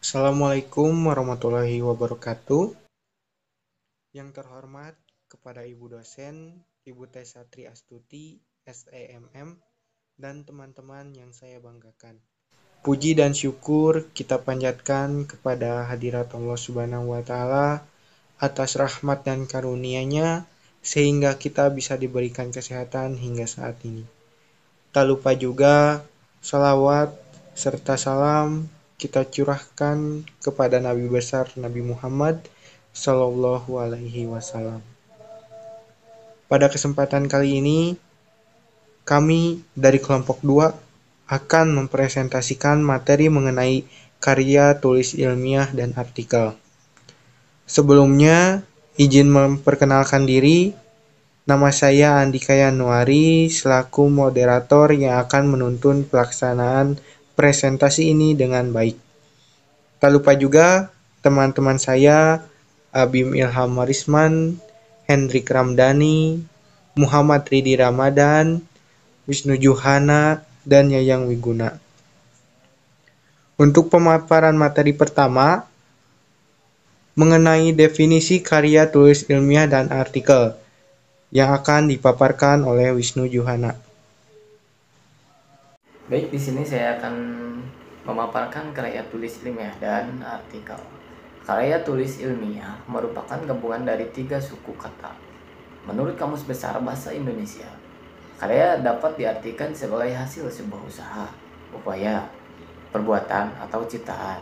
Assalamualaikum warahmatullahi wabarakatuh. Yang terhormat kepada Ibu dosen, Ibu Tesatri Astuti, SEMM, dan teman-teman yang saya banggakan. Puji dan syukur kita panjatkan kepada hadirat Allah Subhanahu wa Ta'ala atas rahmat dan karunia-Nya sehingga kita bisa diberikan kesehatan hingga saat ini. Tak lupa juga salawat serta salam kita curahkan kepada Nabi besar Nabi Muhammad Sallallahu Alaihi Wasallam. Pada kesempatan kali ini, kami dari kelompok 2 akan mempresentasikan materi mengenai karya tulis ilmiah dan artikel. Sebelumnya, izin memperkenalkan diri. Nama saya Andika Yanuari selaku moderator yang akan menuntun pelaksanaan presentasi ini dengan baik. Tak lupa juga teman-teman saya Abim Ilham Marisman, Hendrik Ramdhani, Muhammad Ridi Ramadan, Wisnu Juhana, dan Yayang Wiguna. Untuk pemaparan materi pertama mengenai definisi karya tulis ilmiah dan artikel yang akan dipaparkan oleh Wisnu Juhana. Baik, di sini saya akan memaparkan karya tulis ilmiah dan artikel. Karya tulis ilmiah merupakan gabungan dari 3 suku kata. Menurut Kamus Besar Bahasa Indonesia, karya dapat diartikan sebagai hasil sebuah usaha, upaya, perbuatan, atau ciptaan.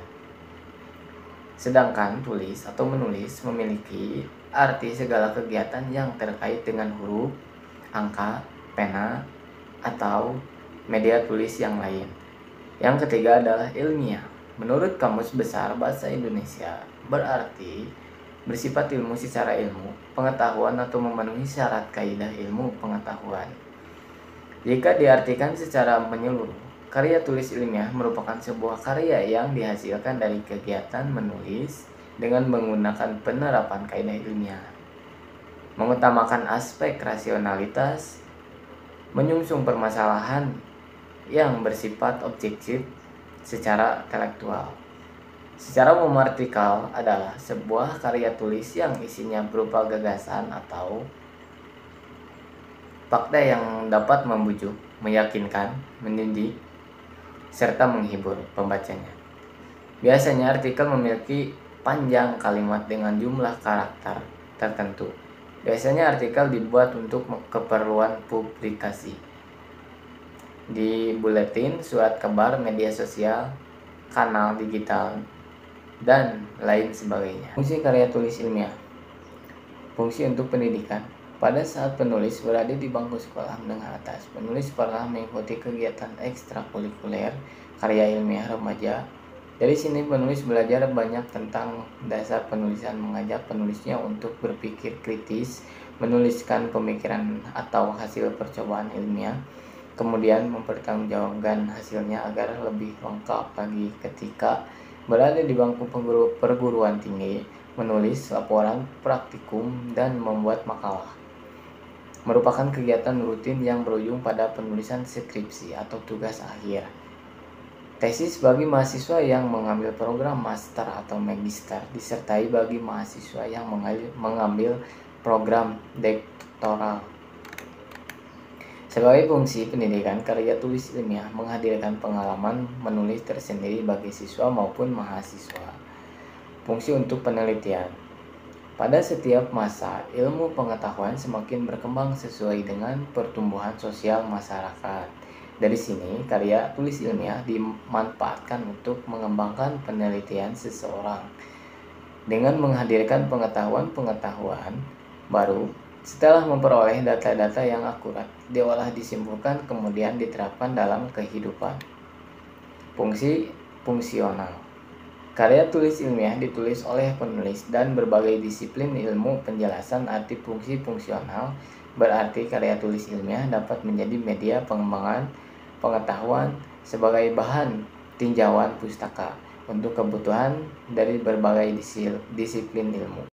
Sedangkan tulis atau menulis memiliki arti segala kegiatan yang terkait dengan huruf, angka, pena, atau media tulis yang lain. Yang ketiga adalah ilmiah. Menurut Kamus Besar Bahasa Indonesia, berarti bersifat ilmu secara ilmu, pengetahuan atau memenuhi syarat kaidah ilmu pengetahuan. Jika diartikan secara menyeluruh, karya tulis ilmiah merupakan sebuah karya yang dihasilkan dari kegiatan menulis dengan menggunakan penerapan kaidah ilmiah, mengutamakan aspek rasionalitas, menyungsung permasalahan yang bersifat objektif secara intelektual. Secara umum, artikel adalah sebuah karya tulis yang isinya berupa gagasan atau fakta yang dapat membujuk, meyakinkan, mendidik, serta menghibur pembacanya. Biasanya artikel memiliki panjang kalimat dengan jumlah karakter tertentu. Biasanya artikel dibuat untuk keperluan publikasi di buletin, surat kabar, media sosial, kanal digital, dan lain sebagainya. Fungsi karya tulis ilmiah. Fungsi untuk pendidikan. Pada saat penulis berada di bangku sekolah menengah atas, penulis pernah mengikuti kegiatan ekstrakurikuler karya ilmiah remaja. Dari sini penulis belajar banyak tentang dasar penulisan, mengajak penulisnya untuk berpikir kritis, menuliskan pemikiran atau hasil percobaan ilmiah, kemudian mempertanggungjawabkan hasilnya agar lebih lengkap lagi ketika berada di bangku perguruan tinggi, menulis laporan praktikum, dan membuat makalah. Merupakan kegiatan rutin yang berujung pada penulisan skripsi atau tugas akhir. Tesis bagi mahasiswa yang mengambil program master atau magister, disertai bagi mahasiswa yang mengambil program doktoral. Sebagai fungsi pendidikan, karya tulis ilmiah menghadirkan pengalaman menulis tersendiri bagi siswa maupun mahasiswa. Fungsi untuk penelitian. Pada setiap masa, ilmu pengetahuan semakin berkembang sesuai dengan pertumbuhan sosial masyarakat. Dari sini, karya tulis ilmiah dimanfaatkan untuk mengembangkan penelitian seseorang dengan menghadirkan pengetahuan-pengetahuan baru. Setelah memperoleh data-data yang akurat, diolah, disimpulkan, kemudian diterapkan dalam kehidupan. Fungsi fungsional. Karya tulis ilmiah ditulis oleh penulis dan berbagai disiplin ilmu penjelasan arti fungsi fungsional, berarti karya tulis ilmiah dapat menjadi media pengembangan pengetahuan sebagai bahan tinjauan pustaka untuk kebutuhan dari berbagai disiplin ilmu.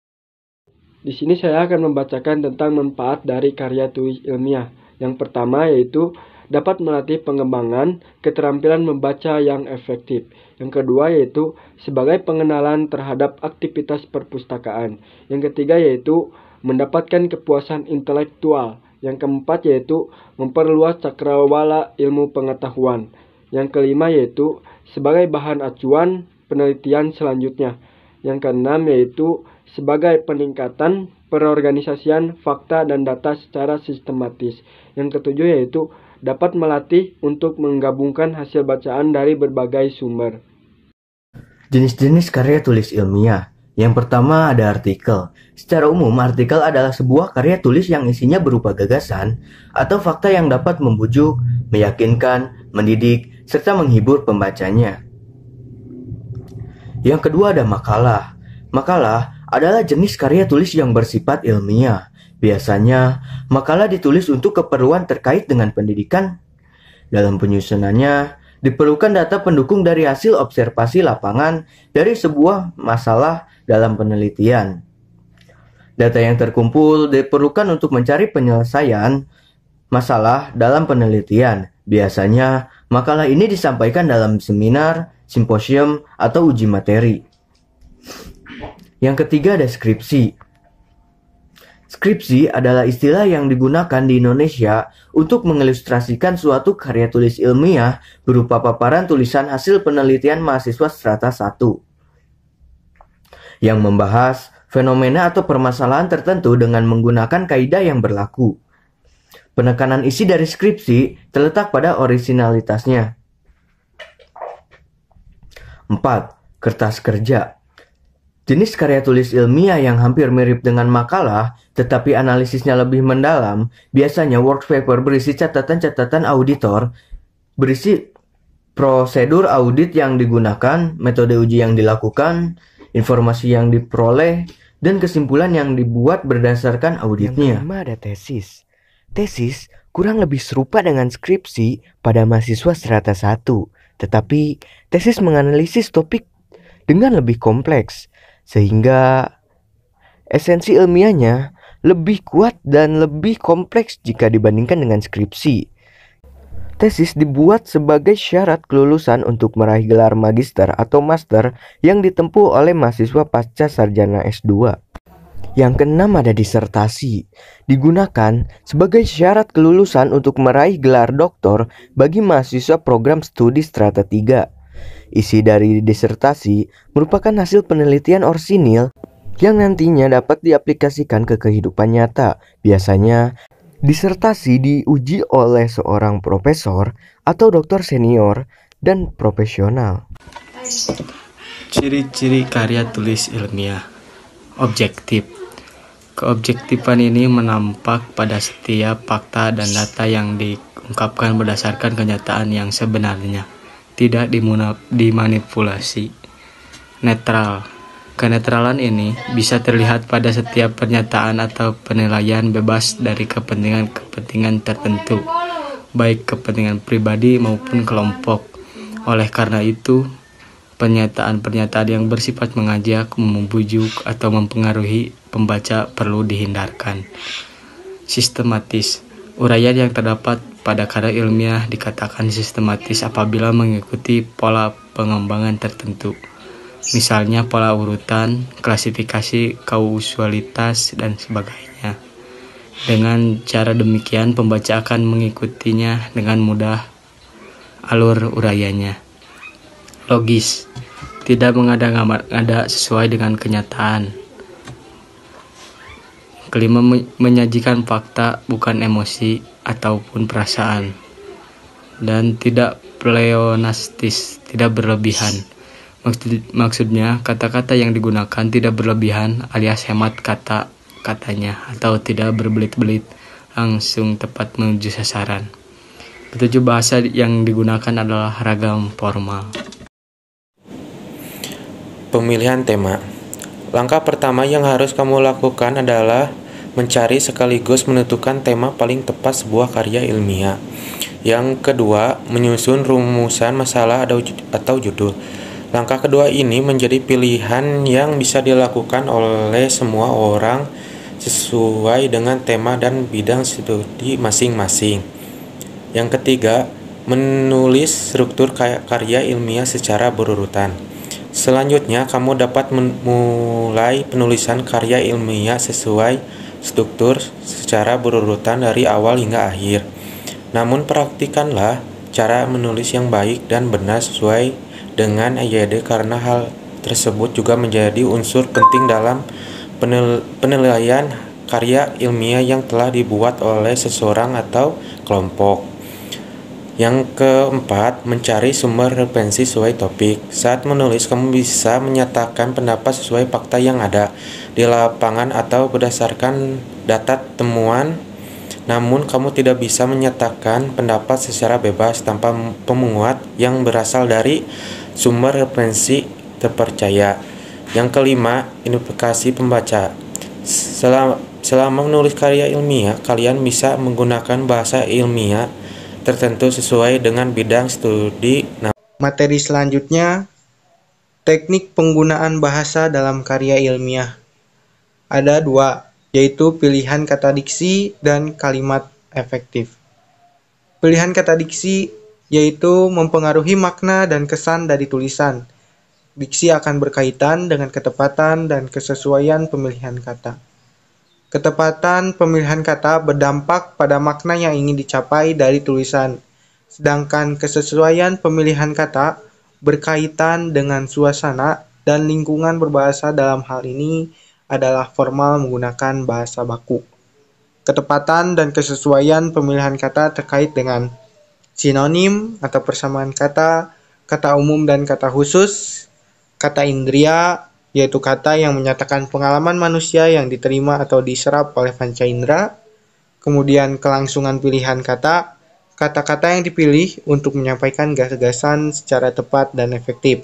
Di sini saya akan membacakan tentang manfaat dari karya tulis ilmiah. Yang pertama yaitu dapat melatih pengembangan keterampilan membaca yang efektif. Yang kedua yaitu sebagai pengenalan terhadap aktivitas perpustakaan. Yang ketiga yaitu mendapatkan kepuasan intelektual. Yang keempat yaitu memperluas cakrawala ilmu pengetahuan. Yang kelima yaitu sebagai bahan acuan penelitian selanjutnya. Yang keenam yaitu sebagai peningkatan perorganisasian fakta dan data secara sistematis. Yang ketujuh yaitu dapat melatih untuk menggabungkan hasil bacaan dari berbagai sumber. Jenis-jenis karya tulis ilmiah. Yang pertama ada artikel. Secara umum, artikel adalah sebuah karya tulis yang isinya berupa gagasan atau fakta yang dapat membujuk, meyakinkan, mendidik, serta menghibur pembacanya. Yang kedua ada makalah. Makalah adalah jenis karya tulis yang bersifat ilmiah. Biasanya, makalah ditulis untuk keperluan terkait dengan pendidikan. Dalam penyusunannya, diperlukan data pendukung dari hasil observasi lapangan dari sebuah masalah dalam penelitian. Data yang terkumpul diperlukan untuk mencari penyelesaian masalah dalam penelitian. Biasanya, makalah ini disampaikan dalam seminar, simposium, atau uji materi. Yang ketiga ada skripsi. Skripsi adalah istilah yang digunakan di Indonesia untuk mengilustrasikan suatu karya tulis ilmiah berupa paparan tulisan hasil penelitian mahasiswa strata 1 yang membahas fenomena atau permasalahan tertentu dengan menggunakan kaidah yang berlaku. Penekanan isi dari skripsi terletak pada orisinalitasnya. 4. Kertas kerja. Jenis karya tulis ilmiah yang hampir mirip dengan makalah, tetapi analisisnya lebih mendalam, biasanya work paper berisi catatan-catatan auditor, berisi prosedur audit yang digunakan, metode uji yang dilakukan, informasi yang diperoleh, dan kesimpulan yang dibuat berdasarkan auditnya. Yang kelima ada tesis. Tesis kurang lebih serupa dengan skripsi pada mahasiswa strata 1, tetapi tesis menganalisis topik dengan lebih kompleks, sehingga esensi ilmiahnya lebih kuat dan lebih kompleks jika dibandingkan dengan skripsi. Tesis dibuat sebagai syarat kelulusan untuk meraih gelar magister atau master yang ditempuh oleh mahasiswa pasca sarjana S2. Yang keenam ada disertasi. Digunakan sebagai syarat kelulusan untuk meraih gelar doktor bagi mahasiswa program studi strata 3. Isi dari disertasi merupakan hasil penelitian orsinil yang nantinya dapat diaplikasikan ke kehidupan nyata. Biasanya, disertasi diuji oleh seorang profesor atau doktor senior dan profesional. Ciri-ciri karya tulis ilmiah. Objektif. Keobjektifan ini menampak pada setiap fakta dan data yang diungkapkan berdasarkan kenyataan yang sebenarnya, tidak dimanipulasi. Netral. Kenetralan ini bisa terlihat pada setiap pernyataan atau penilaian bebas dari kepentingan-kepentingan tertentu, baik kepentingan pribadi maupun kelompok. Oleh karena itu, pernyataan-pernyataan yang bersifat mengajak, membujuk, atau mempengaruhi pembaca perlu dihindarkan. Sistematis. Uraian yang terdapat pada karya ilmiah dikatakan sistematis apabila mengikuti pola pengembangan tertentu. Misalnya pola urutan, klasifikasi, kausalitas, dan sebagainya. Dengan cara demikian, pembaca akan mengikutinya dengan mudah alur uraiannya. Logis, tidak mengada-ngada sesuai dengan kenyataan. Kelima, menyajikan fakta bukan emosi ataupun perasaan. Dan tidak pleonastis, tidak berlebihan. Maksudnya, kata-kata yang digunakan tidak berlebihan alias hemat kata-katanya atau tidak berbelit-belit, langsung tepat menuju sasaran. Ketujuh, bahasa yang digunakan adalah ragam formal. Pemilihan tema. Langkah pertama yang harus kamu lakukan adalah mencari sekaligus menentukan tema paling tepat sebuah karya ilmiah. Yang kedua, menyusun rumusan masalah atau judul. Langkah kedua ini menjadi pilihan yang bisa dilakukan oleh semua orang sesuai dengan tema dan bidang studi masing-masing. Yang ketiga, menulis struktur karya ilmiah secara berurutan. Selanjutnya, kamu dapat memulai penulisan karya ilmiah sesuai struktur secara berurutan dari awal hingga akhir. Namun, praktikkanlah cara menulis yang baik dan benar sesuai dengan EYD karena hal tersebut juga menjadi unsur penting dalam penilaian karya ilmiah yang telah dibuat oleh seseorang atau kelompok. Yang keempat, mencari sumber referensi sesuai topik. Saat menulis, kamu bisa menyatakan pendapat sesuai fakta yang ada di lapangan atau berdasarkan data temuan. Namun, kamu tidak bisa menyatakan pendapat secara bebas tanpa pemungut yang berasal dari sumber referensi terpercaya. Yang kelima, identifikasi pembaca. Selama menulis karya ilmiah, kalian bisa menggunakan bahasa ilmiah tertentu sesuai dengan bidang studi. Materi selanjutnya, teknik penggunaan bahasa dalam karya ilmiah. Ada 2, yaitu pilihan kata diksi dan kalimat efektif. Pilihan kata diksi yaitu mempengaruhi makna dan kesan dari tulisan. Diksi akan berkaitan dengan ketepatan dan kesesuaian pemilihan kata. Ketepatan pemilihan kata berdampak pada makna yang ingin dicapai dari tulisan, sedangkan kesesuaian pemilihan kata berkaitan dengan suasana dan lingkungan berbahasa. Dalam hal ini adalah formal menggunakan bahasa baku. Ketepatan dan kesesuaian pemilihan kata terkait dengan sinonim atau persamaan kata, kata umum dan kata khusus, kata indria, yaitu kata yang menyatakan pengalaman manusia yang diterima atau diserap oleh panca indera. Kemudian kelangsungan pilihan kata, kata-kata yang dipilih untuk menyampaikan gagasan secara tepat dan efektif.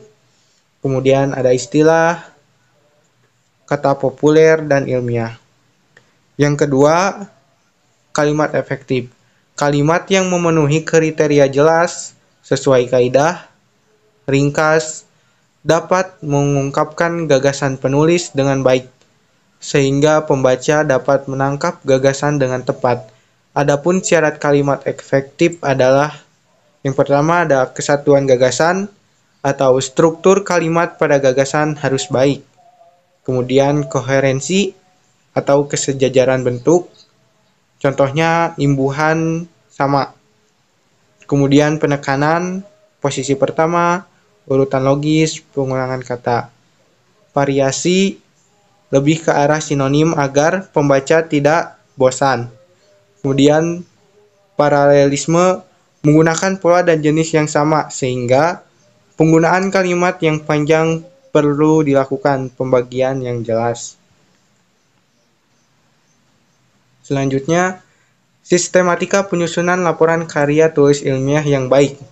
Kemudian ada istilah, kata populer, dan ilmiah. Yang kedua, kalimat efektif. Kalimat yang memenuhi kriteria jelas, sesuai kaidah, ringkas, dapat mengungkapkan gagasan penulis dengan baik, sehingga pembaca dapat menangkap gagasan dengan tepat. Adapun syarat kalimat efektif adalah, yang pertama ada kesatuan gagasan atau struktur kalimat pada gagasan harus baik. Kemudian koherensi atau kesejajaran bentuk, contohnya imbuhan sama. Kemudian penekanan, posisi pertama, urutan logis, pengulangan kata. Variasi lebih ke arah sinonim agar pembaca tidak bosan. Kemudian paralelisme, menggunakan pola dan jenis yang sama sehingga penggunaan kalimat yang panjang perlu dilakukan pembagian yang jelas. Selanjutnya, sistematika penyusunan laporan karya tulis ilmiah yang baik.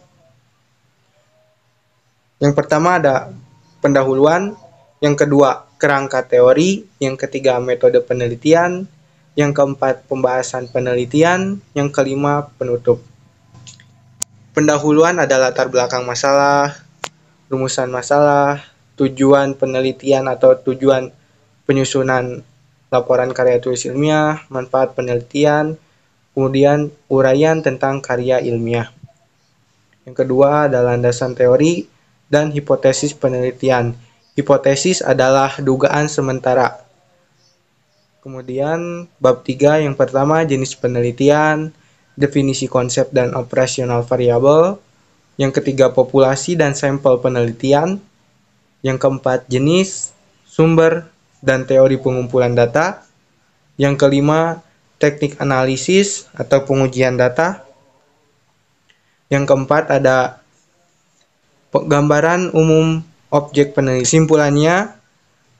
Yang pertama ada pendahuluan, yang kedua kerangka teori, yang ketiga metode penelitian, yang keempat pembahasan penelitian, yang kelima penutup. Pendahuluan adalah latar belakang masalah, rumusan masalah, tujuan penelitian atau tujuan penyusunan laporan karya tulis ilmiah, manfaat penelitian, kemudian uraian tentang karya ilmiah. Yang kedua adalah landasan teori dan hipotesis penelitian. Hipotesis adalah dugaan sementara. Kemudian bab 3 yang pertama jenis penelitian, definisi konsep dan operasional variabel. Yang ketiga populasi dan sampel penelitian. Yang keempat jenis, sumber, dan teori pengumpulan data. Yang kelima teknik analisis atau pengujian data. Yang keempat ada gambaran umum objek penelitian. Simpulannya,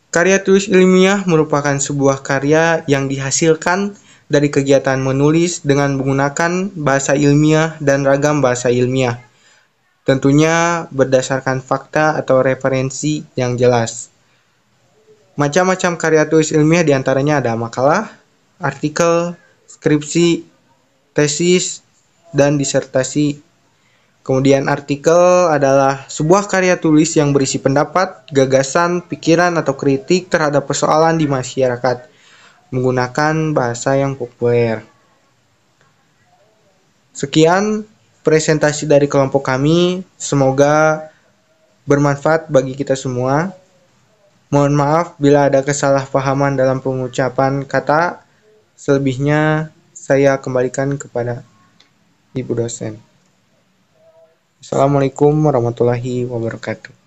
karya tulis ilmiah merupakan sebuah karya yang dihasilkan dari kegiatan menulis dengan menggunakan bahasa ilmiah dan ragam bahasa ilmiah. Tentunya berdasarkan fakta atau referensi yang jelas. Macam-macam karya tulis ilmiah diantaranya ada makalah, artikel, skripsi, tesis, dan disertasi. Kemudian artikel adalah sebuah karya tulis yang berisi pendapat, gagasan, pikiran, atau kritik terhadap persoalan di masyarakat menggunakan bahasa yang populer. Sekian presentasi dari kelompok kami. Semoga bermanfaat bagi kita semua. Mohon maaf bila ada kesalahpahaman dalam pengucapan kata. Selebihnya saya kembalikan kepada Ibu dosen. Assalamualaikum warahmatullahi wabarakatuh.